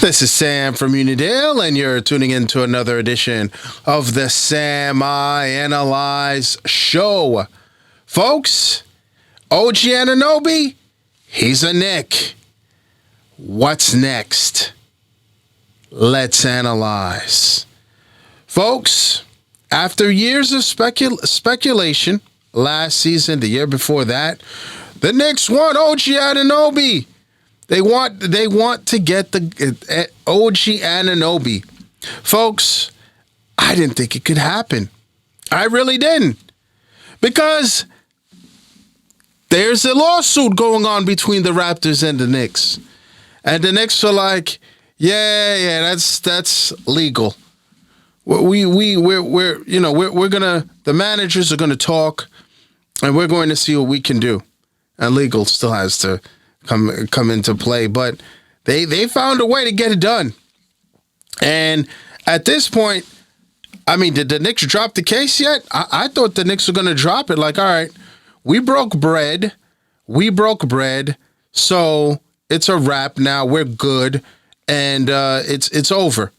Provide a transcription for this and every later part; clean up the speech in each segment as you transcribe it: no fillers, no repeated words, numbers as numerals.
This is Sam from Unidale, and you're tuning in to another edition of the Sam I Analyze Show. Folks, OG Anunoby, he's a Knick. What's next? Let's analyze. Folks, after years of speculation, last season, the year before that, the Knicks want OG Anunoby. They want to get the OG Anunoby. Folks, I didn't think it could happen. I really didn't. Because there's a lawsuit going on between the Raptors and the Knicks. And the Knicks are like, yeah, that's legal. The managers are gonna talk, and we're going to see what we can do. And legal still has to come into play, but they found a way to get it done. And at this point, I mean, did the Knicks drop the case yet? I thought the Knicks were going to drop it. Like, all right, we broke bread, so it's a wrap now. We're good, and it's over.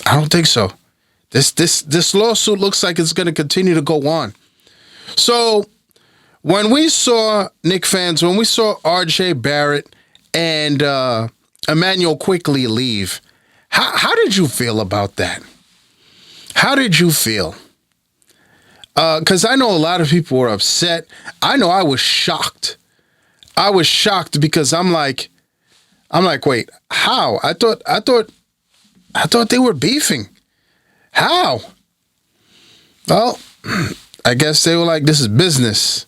I don't think so. This lawsuit looks like it's going to continue to go on. So when we saw, Knick fans, when we saw R.J. Barrett and Emmanuel Quickly leave, how did you feel about that? How did you feel? Because I know a lot of people were upset. I know I was shocked. I was shocked because I'm like, wait, how? I thought they were beefing. How? Well, I guess they were like, this is business.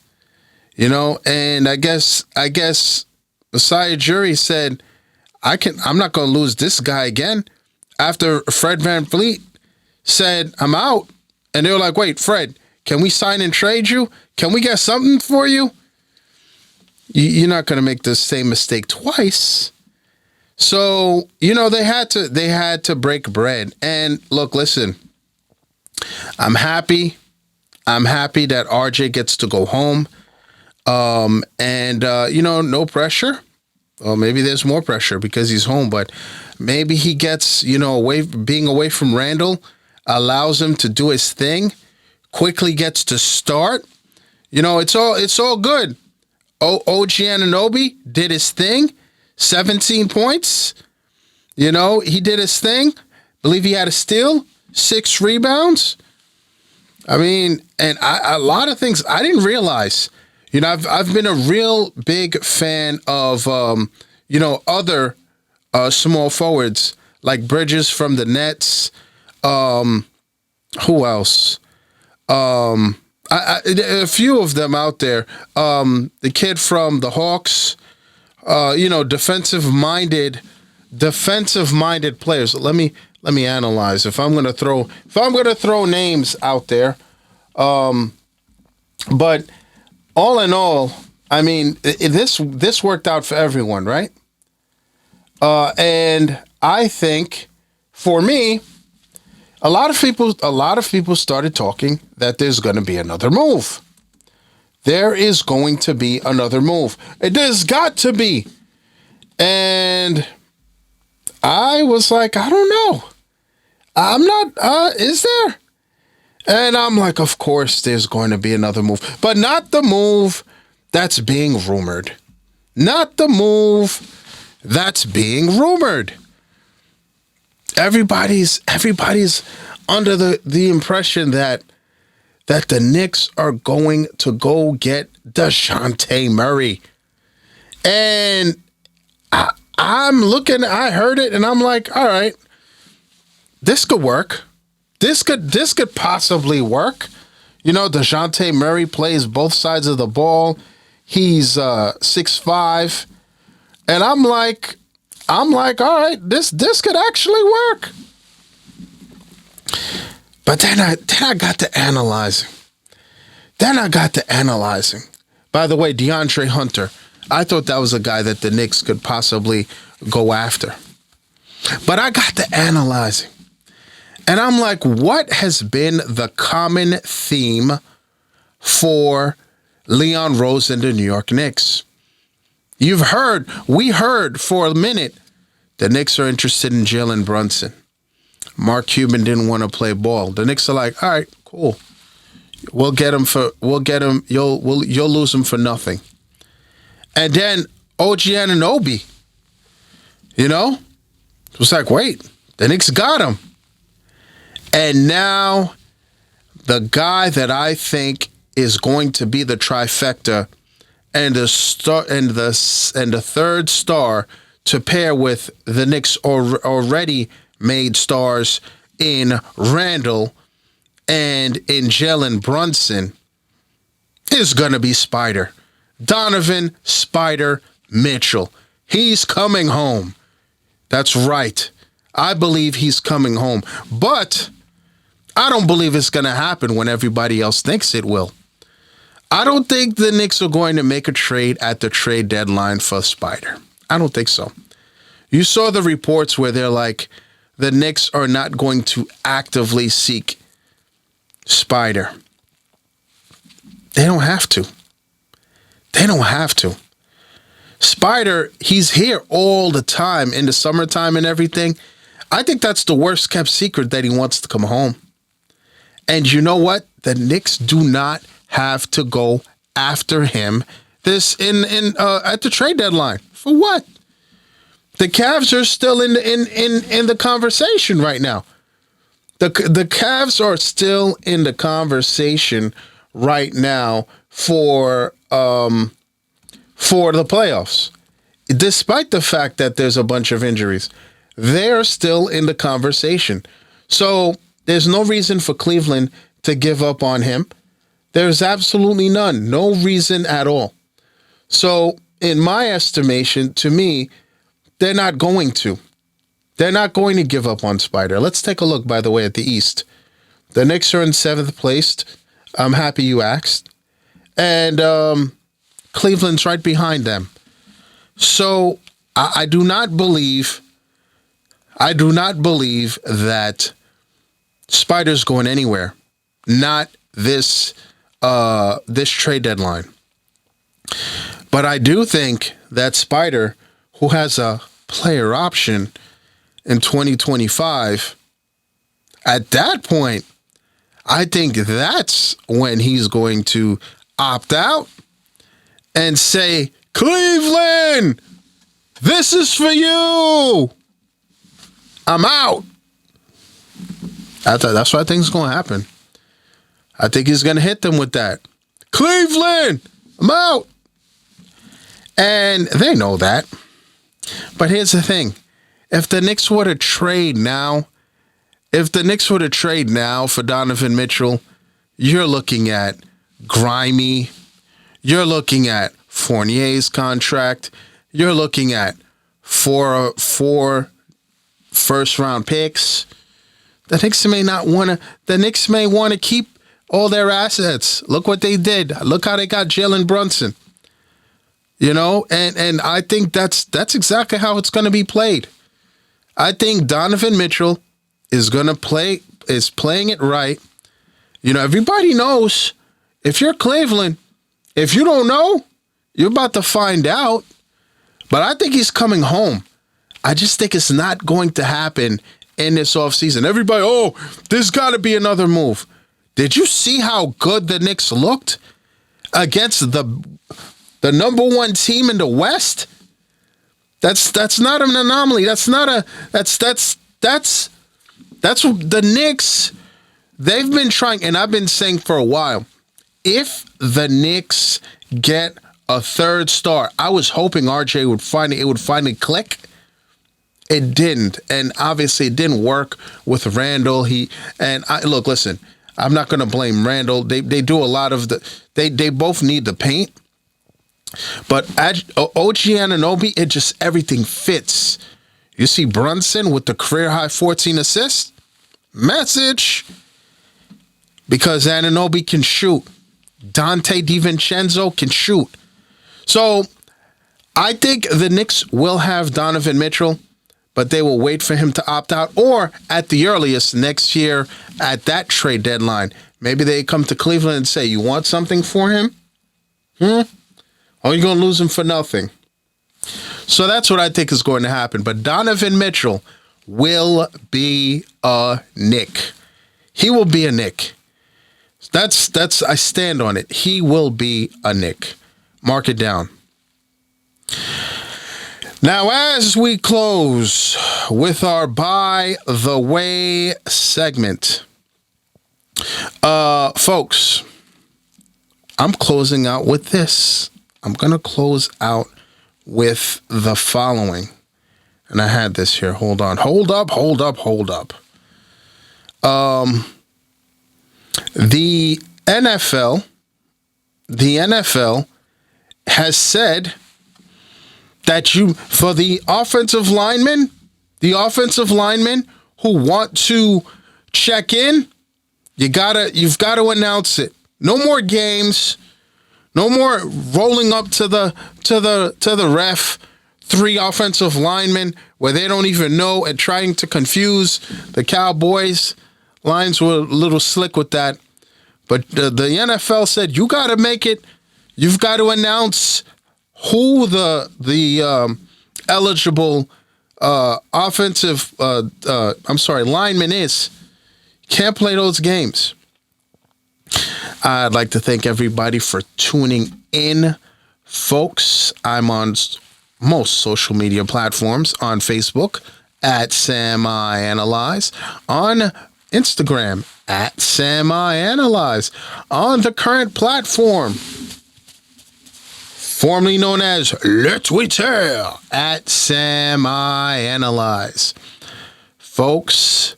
You know, and I guess Messiah Jury said, I'm not going to lose this guy again. After Fred VanVleet said, I'm out. And they were like, wait, Fred, can we sign and trade you? Can we get something for you? You're not going to make the same mistake twice. So, you know, they had to break bread. And look, listen, I'm happy that RJ gets to go home. No pressure. Well, maybe there's more pressure because he's home, but maybe he gets, being away from Randall allows him to do his thing, quickly gets to start. It's all good. OG Anunoby did his thing, 17 points. He did his thing. Believe he had a steal, 6 rebounds. I mean, and a lot of things I didn't realize. I've been a real big fan of, other small forwards like Bridges from the Nets. Who else? A few of them out there. The kid from the Hawks. Defensive-minded players. Let me analyze. If I'm gonna throw names out there, but. All in all, I mean, this worked out for everyone, right? And I think, for me, a lot of people started talking that there's going to be another move. There is going to be another move. There's got to be. And I was like, I don't know. I'm not. Is there? And I'm like, of course, there's going to be another move. But not the move that's being rumored. Not the move that's being rumored. Everybody's under the impression that the Knicks are going to go get DeJounte Murray. And I heard it, and I'm like, all right, this could work. This could possibly work. DeJounte Murray plays both sides of the ball. He's 6'5", and I'm like, all right, this could actually work. But then I got to analyzing. By the way, DeAndre Hunter, I thought that was a guy that the Knicks could possibly go after. But I got to analyzing. And I'm like, what has been the common theme for Leon Rose and the New York Knicks? We heard for a minute The Knicks are interested in Jalen Brunson. Mark Cuban didn't want to play ball. The Knicks are like, all right, cool. We'll get him. You'll lose him for nothing. And then OG Anunoby, it was like, wait, the Knicks got him. And now the guy that I think is going to be the trifecta and the third star to pair with the Knicks already made stars in Randall and in Jalen Brunson is going to be Spider. Donovan Spider Mitchell. He's coming home. That's right. I believe he's coming home. But I don't believe it's going to happen when everybody else thinks it will. I don't think the Knicks are going to make a trade at the trade deadline for Spider. I don't think so. You saw the reports where they're like, the Knicks are not going to actively seek Spider. They don't have to. They don't have to. Spider, he's here all the time in the summertime and everything. I think that's the worst kept secret, that he wants to come home. And you know what? The Knicks do not have to go after him at the trade deadline. For what? The Cavs are still in the conversation right now. The Cavs are still in the conversation right now for the playoffs. Despite the fact that there's a bunch of injuries, they're still in the conversation. So there's no reason for Cleveland to give up on him. There's absolutely none. No reason at all. So in my estimation, to me, they're not going to. They're not going to give up on Spider. Let's take a look, by the way, at the East. The Knicks are in 7th place. I'm happy you asked. And Cleveland's right behind them. So I do not believe that Spider's going anywhere. Not this trade deadline. But I do think that Spider, who has a player option in 2025, at that point, I think that's when he's going to opt out and say, Cleveland, this is for you. I'm out. That's what I think is going to happen. I think he's going to hit them with that. Cleveland, I'm out. And they know that. But here's the thing. If the Knicks were to trade now for Donovan Mitchell, you're looking at Grimy. You're looking at Fournier's contract. You're looking at four first-round picks. The Knicks may want to keep all their assets. Look what they did. Look how they got Jalen Brunson. And I think that's exactly how it's going to be played. I think Donovan Mitchell is playing it right. Everybody knows. If you're Cleveland, if you don't know, you're about to find out. But I think he's coming home. I just think it's not going to happen in this offseason. Everybody, there's got to be another move. Did you see how good the Knicks looked against the number one team in the West? That's not an anomaly. That's the Knicks. They've been trying, and I've been saying for a while, if the Knicks get a third star, I was hoping RJ would finally click. It didn't, and obviously it didn't work with Randall. Listen, I'm not going to blame Randall. They do a lot of they both need the paint. But OG Anunoby, everything fits. You see Brunson with the career-high 14 assists? Message. Because Anunoby can shoot. Dante DiVincenzo can shoot. So I think the Knicks will have Donovan Mitchell, but they will wait for him to opt out, or at the earliest next year at that trade deadline. Maybe they come to Cleveland and say, you want something for him? Or you're going to lose him for nothing. So that's what I think is going to happen. But Donovan Mitchell will be a Knick. He will be a Knick. That's I stand on it. He will be a Knick. Mark it down. Now, as we close with our By the Way segment, folks, I'm closing out with this. I'm going to close out with the following. And I had this here. Hold on. Hold up. The NFL has said that for the offensive linemen who want to check in, you've got to announce it. No more games. No more rolling up to the ref. 3 offensive linemen where they don't even know and trying to confuse the Cowboys. Lions were a little slick with that. But the NFL said, you got to make it. You've got to announce who the eligible lineman is. Can't play those games. I'd like to thank everybody for tuning in, folks. I'm on most social media platforms, on Facebook at Sam I Analyze, on Instagram at Sam I Analyze, on the current platform, formerly known as Le Twitter, at Sam I Analyze. Folks,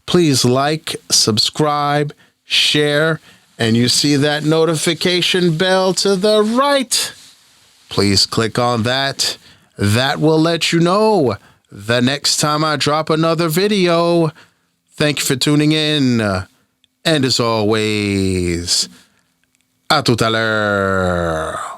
please like, subscribe, share, and you see that notification bell to the right. Please click on that. That will let you know the next time I drop another video. Thank you for tuning in. And as always, à tout à l'heure.